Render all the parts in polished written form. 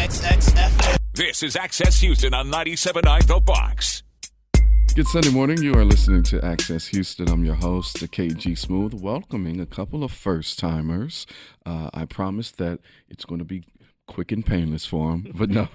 This is Access Houston on 97.9 The Box. Good Sunday morning. You are listening to Access Houston. I'm your host, KG Smooth, welcoming a couple of first-timers. I promise that it's going to be quick and painless for him, but no.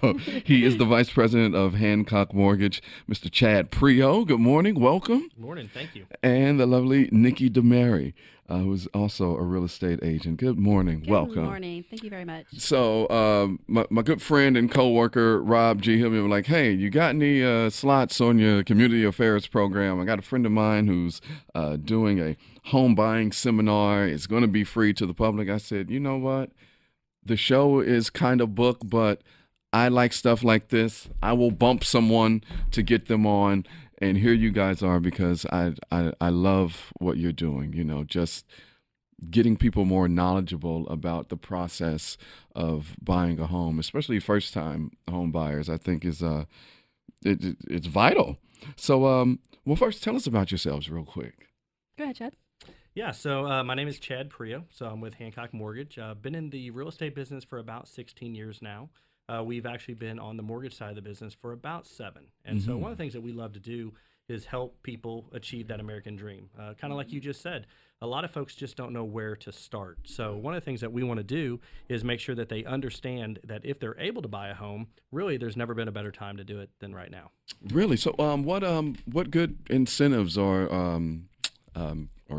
He is the Vice-President of Hancock Mortgage, Mr. Chad Prio. Good morning. Welcome. Good morning. Thank you. And the lovely Ricki DeMary, who's also a real estate agent. Good morning. Welcome. Good morning. Thank you very much. So my good friend and coworker, Rob G., he'll be like, hey, you got any slots on your community affairs program? I got a friend of mine who's doing a home buying seminar. It's going to be free to the public. I said, you know what? The show is kind of booked, but I like stuff like this. I will bump someone to get them on. And here you guys are, because I love what you're doing, you know, just getting people more knowledgeable about the process of buying a home, especially first-time home buyers, I think is it's vital. So, well, first, tell us about yourselves real quick. Go ahead, Chad. Yeah, so my name is Chad Prio, so I'm with Hancock Mortgage. I've been in the real estate business for about 16 years now. We've actually been on the mortgage side of the business for about 7. And so one of the things that we love to do is help people achieve that American dream. Kind of like you just said, a lot of folks just don't know where to start. So one of the things that we want to do is make sure that they understand that if they're able to buy a home, really there's never been a better time to do it than right now. Really? So what good incentives or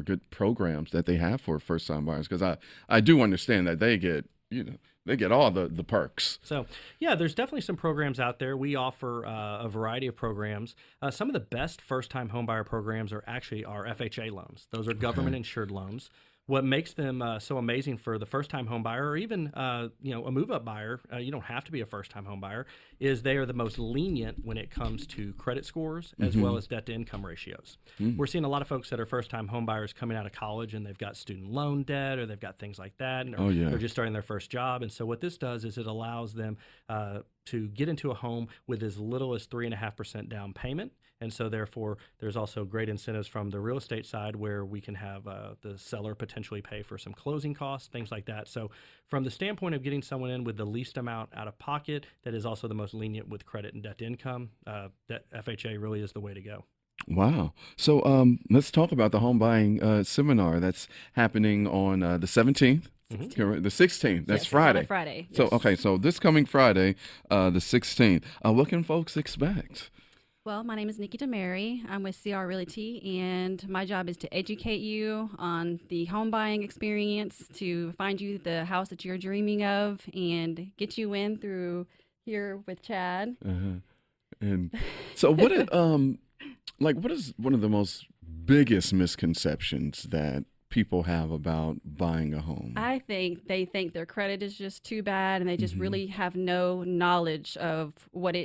good programs that they have for first-time buyers? Because I do understand that they get, you know, they get all the perks. So, yeah, there's definitely some programs out there. We offer a variety of programs. Some of the best first-time homebuyer programs are actually our FHA loans. Those are government-insured loans. What makes them so amazing for the first-time homebuyer, or even a move-up buyer, you don't have to be a first-time homebuyer, is they are the most lenient when it comes to credit scores as well as debt-to-income ratios. We're seeing a lot of folks that are first-time homebuyers coming out of college, and they've got student loan debt, or they've got things like that, and they're just starting their first job. And so what this does is it allows them to get into a home with as little as 3.5% down payment. And so, therefore, there's also great incentives from the real estate side where we can have the seller potentially pay for some closing costs, things like that. So from the standpoint of getting someone in with the least amount out of pocket, that is also the most lenient with credit and debt to income, that FHA really is the way to go. Wow. So let's talk about the home buying seminar that's happening on the 17th. The 16th. That's Friday. On Friday. So, okay. So this coming Friday, the 16th. What can folks expect? Well, my name is Ricki DeMary. I'm with CR Realty, and my job is to educate you on the home buying experience, to find you the house that you're dreaming of, and get you in through here with Chad. And so, what is one of the most biggest misconceptions that people have about buying a home? I think they think their credit is just too bad, and they just really have no knowledge of what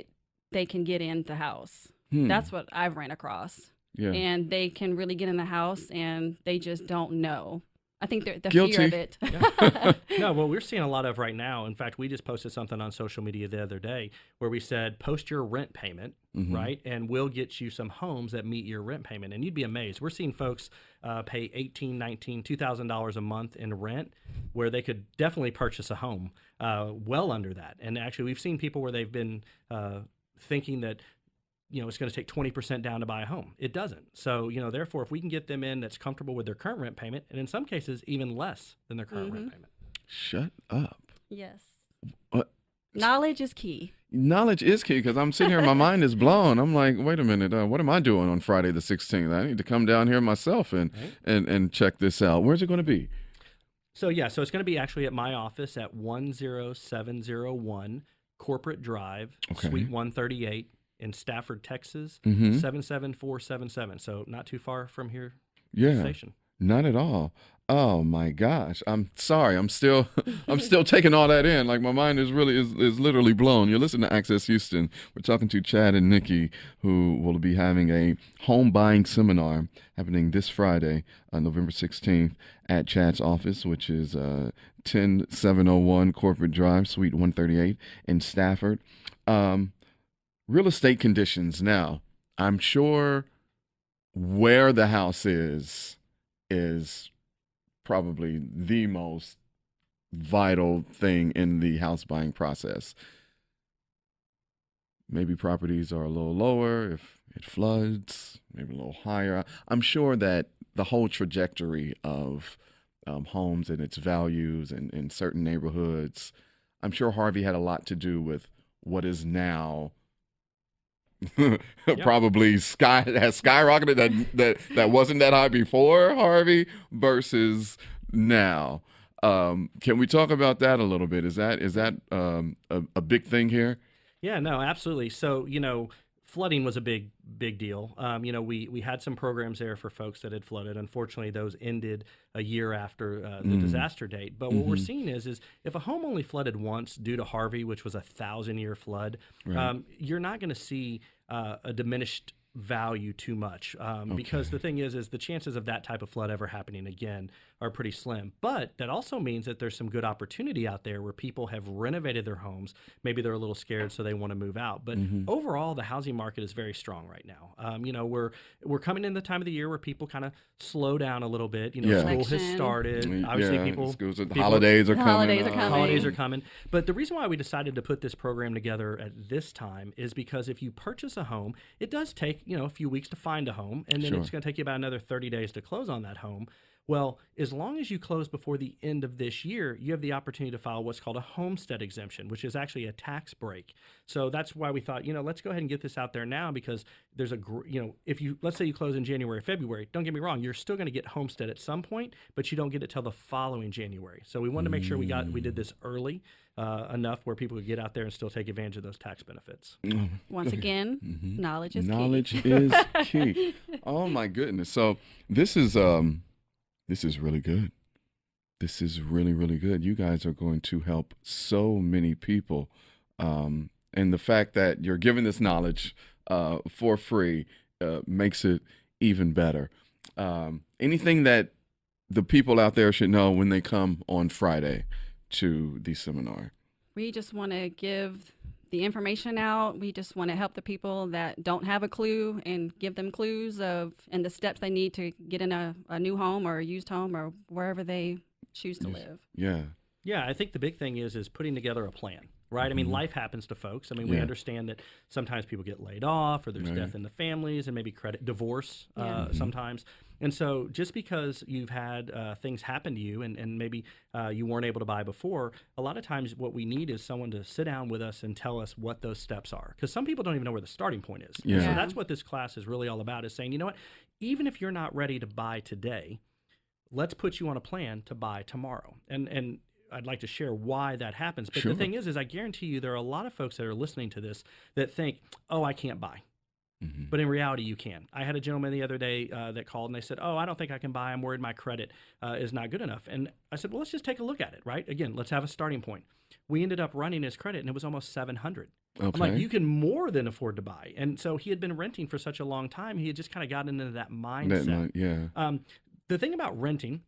they can get in the house. That's what I've ran across. Yeah. And they can really get in the house, and they just don't know. I think the Guilty. fear of it. No, well, we're seeing a lot of right now. In fact, we just posted something on social media the other day where we said, post your rent payment, right? And we'll get you some homes that meet your rent payment. And you'd be amazed. We're seeing folks pay $1,800, $1,900, $2,000 a month in rent, where they could definitely purchase a home well under that. And actually, we've seen people where they've been thinking that, you know, it's going to take 20% down to buy a home. It doesn't. So, you know, therefore, if we can get them in that's comfortable with their current rent payment, and in some cases, even less than their current rent payment. Shut up. Yes. What? Knowledge is key. Knowledge is key, because I'm sitting here, my mind is blown. I'm like, wait a minute, what am I doing on Friday the 16th? I need to come down here myself and check this out. Where's it going to be? So, yeah, so it's going to be actually at my office at 10701 Corporate Drive, Suite 138. In Stafford, Texas, 77477. So not too far from here. Yeah, station. Not at all. Oh my gosh, I'm sorry. I'm still taking all that in. Like, my mind is literally blown. You're listening to Access Houston. We're talking to Chad and Ricki, who will be having a home buying seminar happening this Friday, November 16th, at Chad's office, which is 10701 Corporate Drive, Suite 138 in Stafford. Real estate conditions. Now, I'm sure where the house is probably the most vital thing in the house buying process. maybe properties are a little lower. If it floods, maybe a little higher. I'm sure that the whole trajectory of homes and its values in certain neighborhoods, I'm sure Harvey had a lot to do with what is now probably has skyrocketed that wasn't that high before Harvey versus now. Can we talk about that a little bit? Is that a big thing here? Yeah, no, absolutely. So, flooding was a big deal. We had some programs there for folks that had flooded. Unfortunately, those ended a year after the disaster date. But what we're seeing is if a home only flooded once due to Harvey, which was a 1,000-year flood, right, you're not going to see a diminished value too much because the thing is the chances of that type of flood ever happening again are pretty slim. But that also means that there's some good opportunity out there where people have renovated their homes. Maybe they're a little scared, so they want to move out. But overall, the housing market is very strong right now. We're coming in the time of the year where people kind of slow down a little bit. School has started. Obviously, holidays are coming. Holidays are coming. But the reason why we decided to put this program together at this time is because if you purchase a home, it does take a few weeks to find a home, and then it's going to take you about another 30 days to close on that home. Well, as long as you close before the end of this year, you have the opportunity to file what's called a homestead exemption, which is actually a tax break. So that's why we thought, let's go ahead and get this out there now, because there's if let's say you close in January, February, don't get me wrong, you're still going to get homestead at some point, but you don't get it till the following January. So we wanted to make sure we did this early enough where people could get out there and still take advantage of those tax benefits. Once again, knowledge is key. Knowledge is key. Oh my goodness. So this is really good. This is really, really good. You guys are going to help so many people. And the fact that you're giving this knowledge for free makes it even better. Anything that the people out there should know when they come on Friday to the seminar? We just want to give the information out. We just want to help the people that don't have a clue and give them clues and the steps they need to get in a new home or a used home or wherever they choose to live. Yeah. Yeah, I think the big thing is putting together a plan, right? I mean, life happens to folks. I mean, we understand that sometimes people get laid off or there's death in the families and maybe divorce sometimes. And so just because you've had things happen to you and maybe you weren't able to buy before, a lot of times what we need is someone to sit down with us and tell us what those steps are. Because some people don't even know where the starting point is. Yeah. So that's what this class is really all about, is saying, you know what, even if you're not ready to buy today, let's put you on a plan to buy tomorrow. And I'd like to share why that happens. But the thing is I guarantee you there are a lot of folks that are listening to this that think, oh, I can't buy. But in reality, you can. I had a gentleman the other day that called and they said, oh, I don't think I can buy. I'm worried my credit is not good enough. And I said, well, let's just take a look at it, right? Again, let's have a starting point. We ended up running his credit and it was almost 700. Okay. I'm like, you can more than afford to buy. And so he had been renting for such a long time. He had just kind of gotten into that mindset. The thing about renting,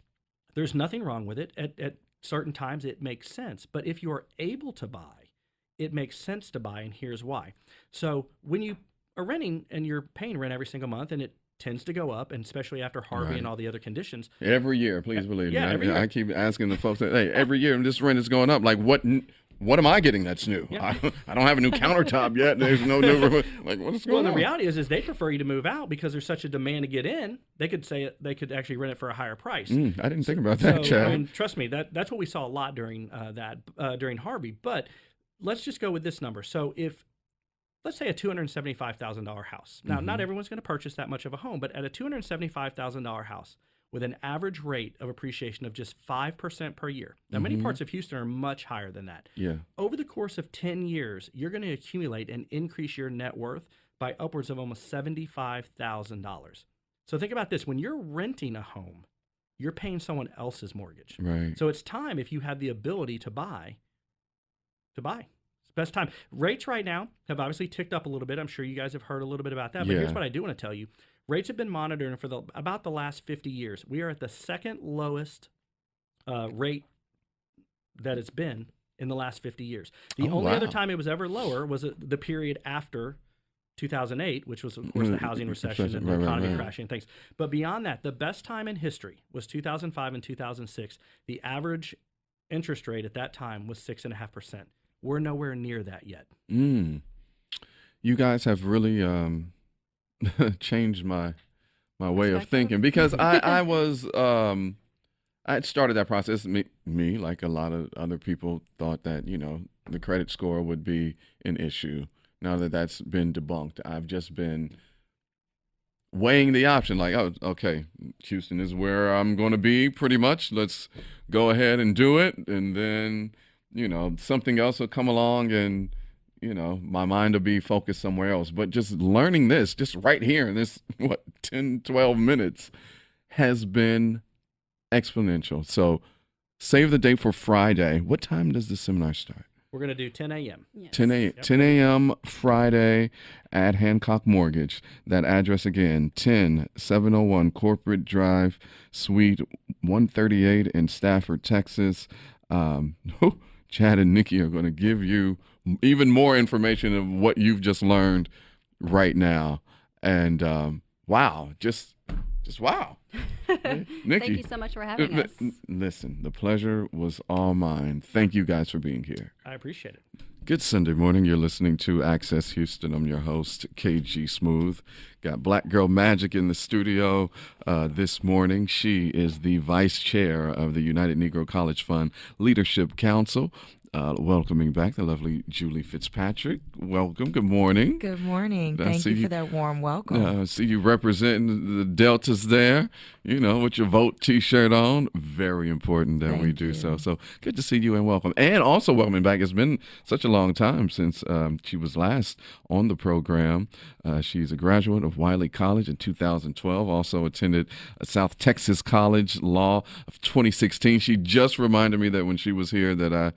there's nothing wrong with it. At certain times, it makes sense. But if you are able to buy, it makes sense to buy. And here's why. So when you are renting and you're paying rent every single month and it tends to go up, and especially after Harvey and all the other conditions. Every year, please believe me. I keep asking the folks that, hey, every year this rent is going up. Like, what am I getting that's new? Yeah. I don't have a new countertop yet. There's no new, like, what's going on? Well, the reality is they prefer you to move out because there's such a demand to get in. They could actually rent it for a higher price. I didn't think about that, Chad. I mean, trust me, that's what we saw a lot during during Harvey. But let's just go with this number. So let's say a $275,000 house. Now, not everyone's going to purchase that much of a home, but at a $275,000 house with an average rate of appreciation of just 5% per year. Now, many parts of Houston are much higher than that. Yeah. Over the course of 10 years, you're going to accumulate and increase your net worth by upwards of almost $75,000. So think about this. When you're renting a home, you're paying someone else's mortgage. Right. So it's time, if you have the ability to buy. Best time. Rates right now have obviously ticked up a little bit. I'm sure you guys have heard a little bit about that. But here's what I do want to tell you. Rates have been monitoring for about the last 50 years. We are at the second lowest rate that it's been in the last 50 years. The only other time it was ever lower was the period after 2008, which was, of course, the housing recession and the economy crashing and things. But beyond that, the best time in history was 2005 and 2006. The average interest rate at that time was 6.5%. We're nowhere near that yet. you guys have really changed my way of thinking, because I was I had started that process. Me, like a lot of other people, thought that the credit score would be an issue. Now that that's been debunked, I've just been weighing the option, like, oh, okay, Houston is where I'm going to be pretty much. Let's go ahead and do it. And then, something else will come along and, my mind will be focused somewhere else. But just learning this, just right here in this, 10, 12 minutes has been exponential. So save the date for Friday. What time does the seminar start? We're going to do 10 a.m. Yes. 10 a.m. Friday at Hancock Mortgage. That address again, 10701 Corporate Drive, Suite 138 in Stafford, Texas. Chad and Nikki are going to give you even more information of what you've just learned right now. And wow, just wow. Nikki, Thank you so much for having us. Listen, the pleasure was all mine. Thank you guys for being here. I appreciate it. Good Sunday morning. You're listening to Access Houston. I'm your host, KG Smooth. Got Black Girl Magic in the studio this morning. She is the vice chair of the United Negro College Fund Leadership Council. Welcoming back the lovely Julie Fitzpatrick. Welcome. Good morning. Good morning. Thank you for that warm welcome. See you representing the Deltas there, with your vote T-shirt on. Very important that we do so. So good to see you and welcome. And also welcoming back, it's been such a long time since she was last on the program. She's a graduate of Wiley College in 2012, also attended South Texas College Law of 2016. She just reminded me that when she was here that I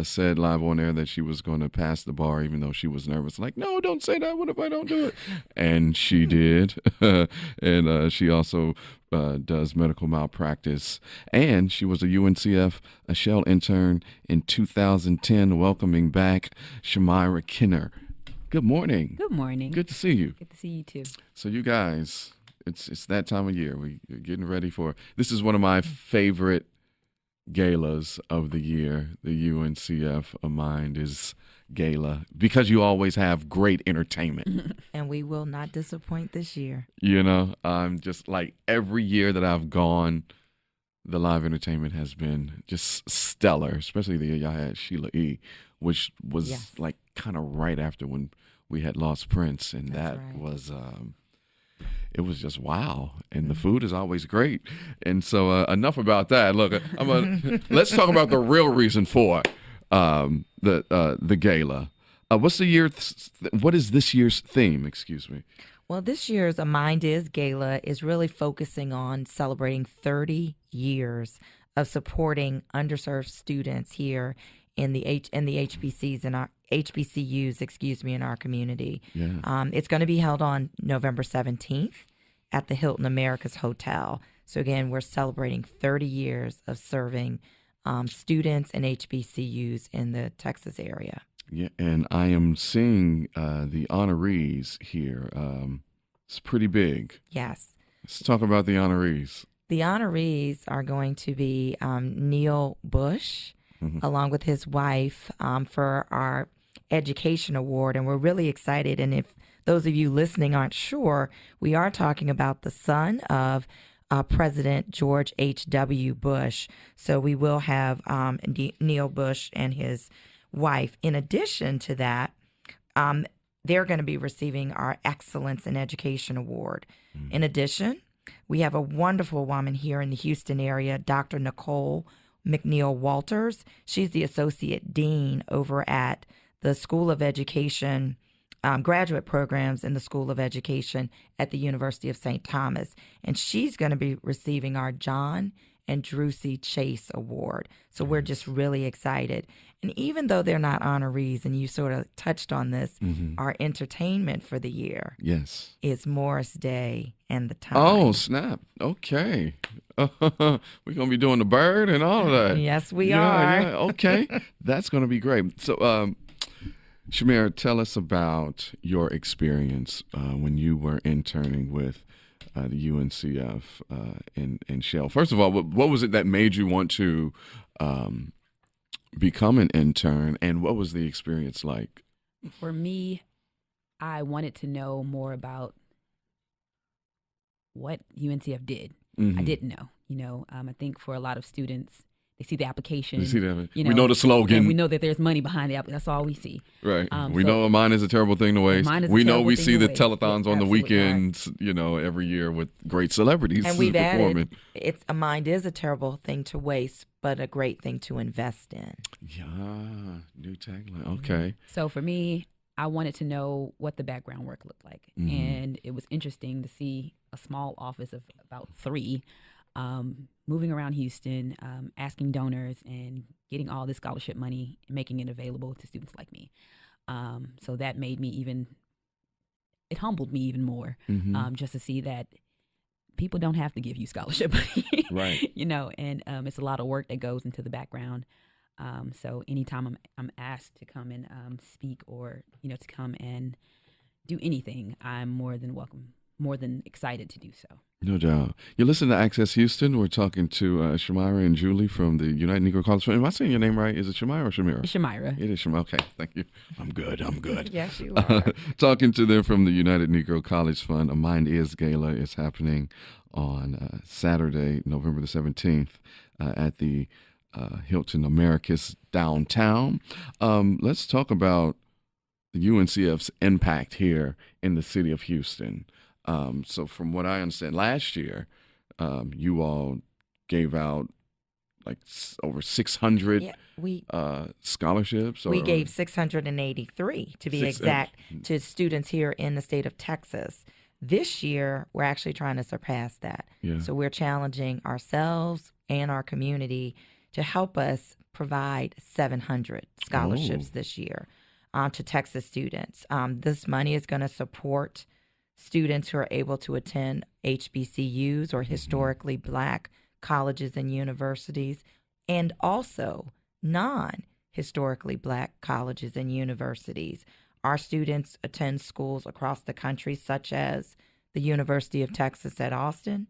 said live on air that she was going to pass the bar, even though she was nervous. Like, no, don't say that. What if I don't do it? And she did. And she also does medical malpractice. And she was a UNCF Shell intern in 2010. Welcoming back Shamira Kinner. Good morning. Good morning. Good to see you. Good to see you too. So you guys, it's that time of year. We're getting ready for, this is one of my favorite galas of the year, the UNCF Mind Is Gala, because you always have great entertainment. And we will not disappoint this year. I'm just like every year that I've gone, the live entertainment has been just stellar, especially the year y'all had Sheila E., which was like kind of right after when we had lost Prince, and That's that right. was it was just wow, and the food is always great. And so enough about that. Look, let's talk about the real reason for the gala. What is this year's theme? Excuse me. Well, this year's Mind Is Gala is really focusing on celebrating 30 years of supporting underserved students here in the HBCs and our HBCUs, in our community. Yeah. It's going to be held on November 17th at the Hilton Americas Hotel. So again, we're celebrating 30 years of serving students and HBCUs in the Texas area. Yeah, and I am seeing the honorees here. It's pretty big. Yes. Let's talk about the honorees. The honorees are going to be Neil Bush, along with his wife, for our Education Award. And we're really excited. And if those of you listening aren't sure, we are talking about the son of President George H.W. Bush. So we will have Neil Bush and his wife. In addition to that, they're going to be receiving our Excellence in Education Award. In addition, we have a wonderful woman here in the Houston area, Dr. Nicole McNeil Walters. She's the Associate Dean over at the School of Education, graduate programs in the School of Education at the University of St. Thomas. And she's going to be receiving our John and Drusy Chase Award. So we're just really excited. And even though they're not honorees, and you sort of touched on this, our entertainment for the year is Morris Day and the Time. Oh, snap. Okay. We're going to be doing the bird and all of that. Yes, we are. Yeah, okay. That's going to be great. So, Shamira, tell us about your experience when you were interning with the UNCF in Shell. First of all, what was it that made you want to become an intern, and what was the experience like? For me, I wanted to know more about what UNCF did. I didn't know. I think for a lot of students, they see the application. You see that? We know the slogan. And we know that there's money behind the application. That's all we see. Right. We know a mind is a terrible thing to waste. We know we see the telethons on the weekends, every year with great celebrities and we've performing. Added, a mind is a terrible thing to waste, but a great thing to invest in. Yeah, new tagline. Okay. So for me, I wanted to know what the background work looked like. And it was interesting to see a small office of about 3 moving around Houston, asking donors and getting all this scholarship money and making it available to students like me. So that made me it humbled me even more, just to see that people don't have to give you scholarship money, right? And it's a lot of work that goes into the background. So anytime I'm asked to come and speak or, to come and do anything, I'm more than welcome, more than excited to do so. No doubt. You listen to Access Houston. We're talking to Shamira and Julie from the United Negro College Fund. Am I saying your name right? Is it Shamira or Shamira? It's Shamira. It is Shamira. Okay, thank you. I'm good. Yes, you are. Talking to them from the United Negro College Fund. A Mind Is Gala is happening on Saturday, November the 17th at the Hilton Americas downtown. Let's talk about the UNCF's impact here in the city of Houston. So from what I understand, last year, you all gave out like over 600 scholarships. We gave 683, to be exact, to students here in the state of Texas. This year, we're actually trying to surpass that. Yeah. So we're challenging ourselves and our community to help us provide 700 scholarships this year to Texas students. This money is going to support students who are able to attend HBCUs or historically black colleges and universities, and also non-historically black colleges and universities. Our students attend schools across the country, such as the University of Texas at Austin,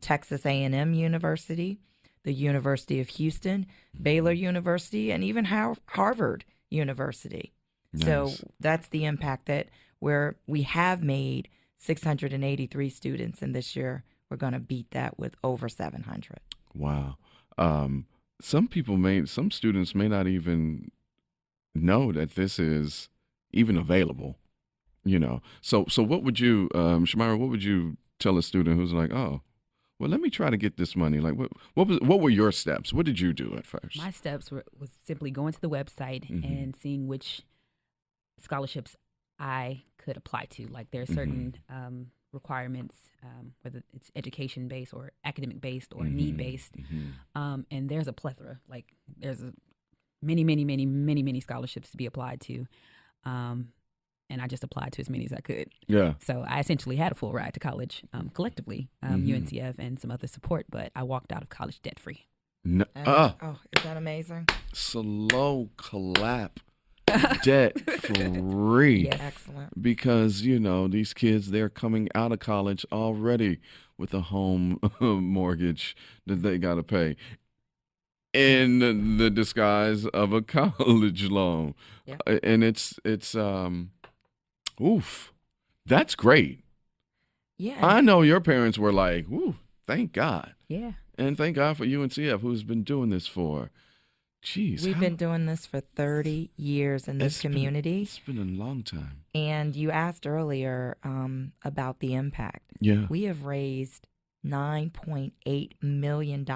Texas A&M University, the University of Houston, Baylor University, and even Harvard University. Nice. So that's the impact that we have made 683 students, and this year we're going to beat that with over 700. Wow. Some students may not even know that this is even available, So what would you, Shamira, what would you tell a student who's like, oh, well, let me try to get this money? Like, what were your steps? What did you do at first? My steps was simply going to the website and seeing which scholarships I could apply to. Like, there are certain requirements, whether it's education based or academic based or need based, and there's a plethora. Like, there's many scholarships to be applied to, and I just applied to as many as I could. Yeah. So I essentially had a full ride to college, collectively, UNCF and some other support, but I walked out of college debt free. Oh, is that amazing? Slow clap. Debt free. Yes. Excellent. Because, these kids, they're coming out of college already with a home mortgage that they got to pay in the disguise of a college loan. Yeah. And it's that's great. Yeah. I know your parents were like, ooh, thank God. Yeah. And thank God for UNCF, who's been doing this for, we've been doing this for 30 years in this community. It's been a long time. And you asked earlier about the impact. Yeah. We have raised $9.8 million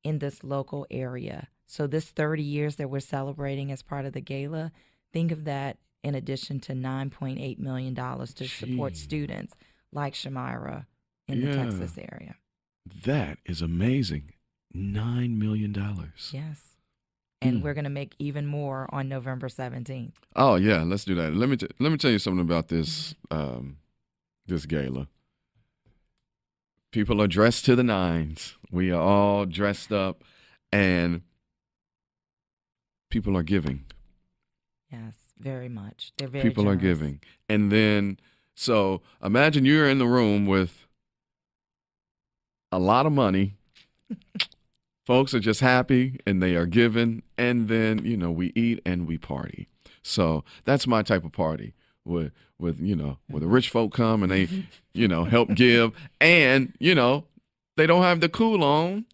in this local area. So this 30 years that we're celebrating as part of the gala, think of that in addition to $9.8 million to support students like Shamira in the Texas area. That is amazing. $9 million. Yes. And we're going to make even more on November 17th. Oh, yeah. Let's do that. Let me tell you something about this this gala. People are dressed to the nines. We are all dressed up, and people are giving. Yes, very much. They're very People generous. are giving. And then, so imagine you're in the room with a lot of money. Folks are just happy and they are giving, and then, we eat and we party. So that's my type of party. where the rich folk come and they, help give, and, they don't have the cool on,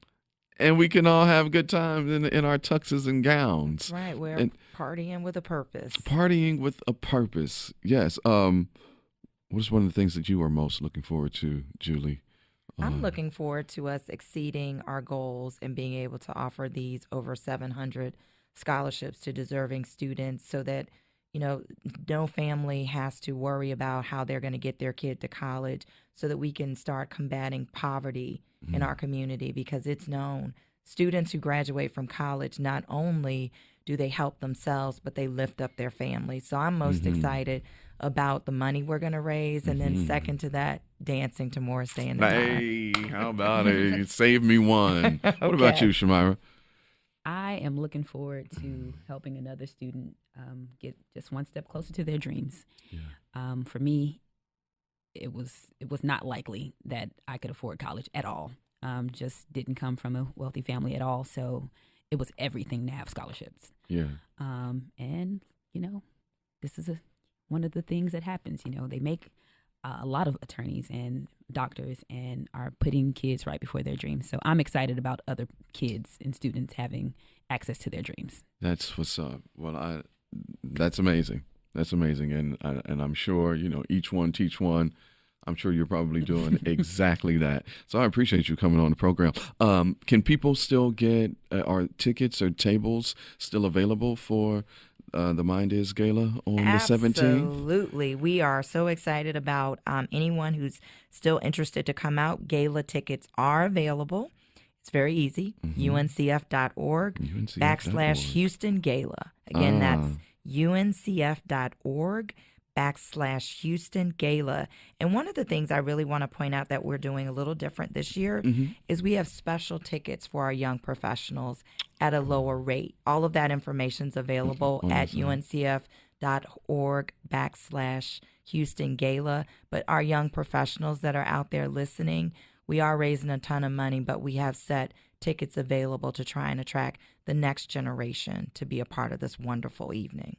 and we can all have good times in our tuxes and gowns. Right, we're partying with a purpose. Partying with a purpose, yes. What's one of the things that you are most looking forward to, Julie? I'm looking forward to us exceeding our goals and being able to offer these over 700 scholarships to deserving students so that, no family has to worry about how they're going to get their kid to college, so that we can start combating poverty in our community, because it's known students who graduate from college, not only do they help themselves, but they lift up their families. So I'm most excited about the money we're going to raise, and then second to that, dancing to Morrissey and the Hey, how about it? Save me one. Okay. What about you, Shamira? I am looking forward to helping another student get just one step closer to their dreams. Yeah. For me, it was not likely that I could afford college at all. Just didn't come from a wealthy family at all, so it was everything to have scholarships. Yeah. And this is one of the things that happens. They make a lot of attorneys and doctors and are putting kids right before their dreams. So I'm excited about other kids and students having access to their dreams. That's what's up. Well, that's amazing. That's amazing. And I'm sure, each one teach one. I'm sure you're probably doing exactly that. So I appreciate you coming on the program. Can people still get, are tickets or tables still available for the Mind Is Gala on the 17th? Absolutely. We are so excited about anyone who's still interested to come out. Gala tickets are available. It's very easy. UNCF.org /Houston Gala. Again, that's UNCF.org /Houston Gala. And one of the things I really want to point out that we're doing a little different this year is we have special tickets for our young professionals at a lower rate. All of that information is available at UNCF.org /Houston Gala. But our young professionals that are out there listening, we are raising a ton of money, but we have set tickets available to try and attract the next generation to be a part of this wonderful evening.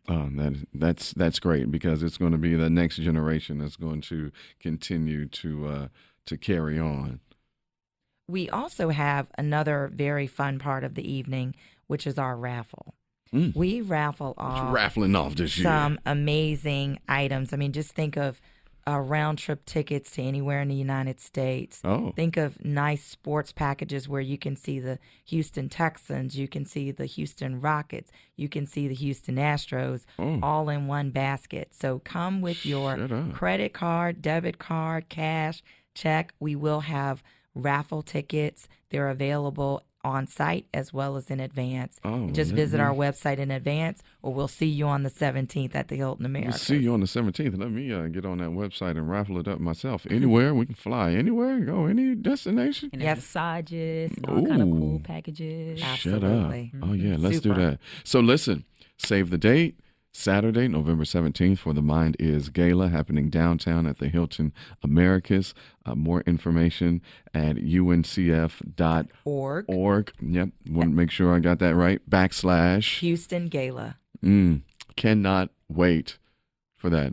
That's great, because it's going to be the next generation that's going to continue to carry on. We also have another very fun part of the evening, which is our raffle. We raffle off raffling off this year some amazing items. I mean, just think of round trip tickets to anywhere in the United States. Think of nice sports packages where you can see the Houston Texans, you can see the Houston Rockets, you can see the Houston Astros, all in one basket. So come with your credit card, debit card, cash, check. We will have raffle tickets. They're available on site as well as in advance. Just visit our website in advance, or we'll see you on the 17th at the Hilton America. We'll see you on the 17th. Let me get on that website and raffle it up myself. Anywhere, we can fly anywhere, go any destination. And massages and all kind of cool packages. Absolutely. Shut up. Oh, yeah, let's do that. So listen, save the date. Saturday, November 17th for the Mind Is Gala happening downtown at the Hilton Americas. More information at uncf.org. Yep, want to make sure I got that right. / Houston Gala. Cannot wait for that.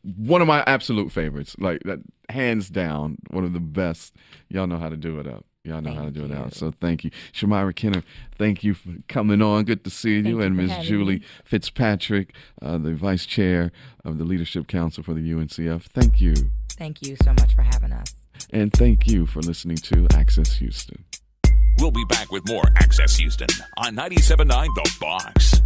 One of my absolute favorites, like that, hands down, one of the best. Y'all know how to do it up. Y'all know how to do it out. So thank you. Shamira Kenner, thank you for coming on. Good to see you. And Ms. Julie Fitzpatrick, the Vice Chair of the Leadership Council for the UNCF. Thank you. Thank you so much for having us. And thank you for listening to Access Houston. We'll be back with more Access Houston on 97.9 The Box.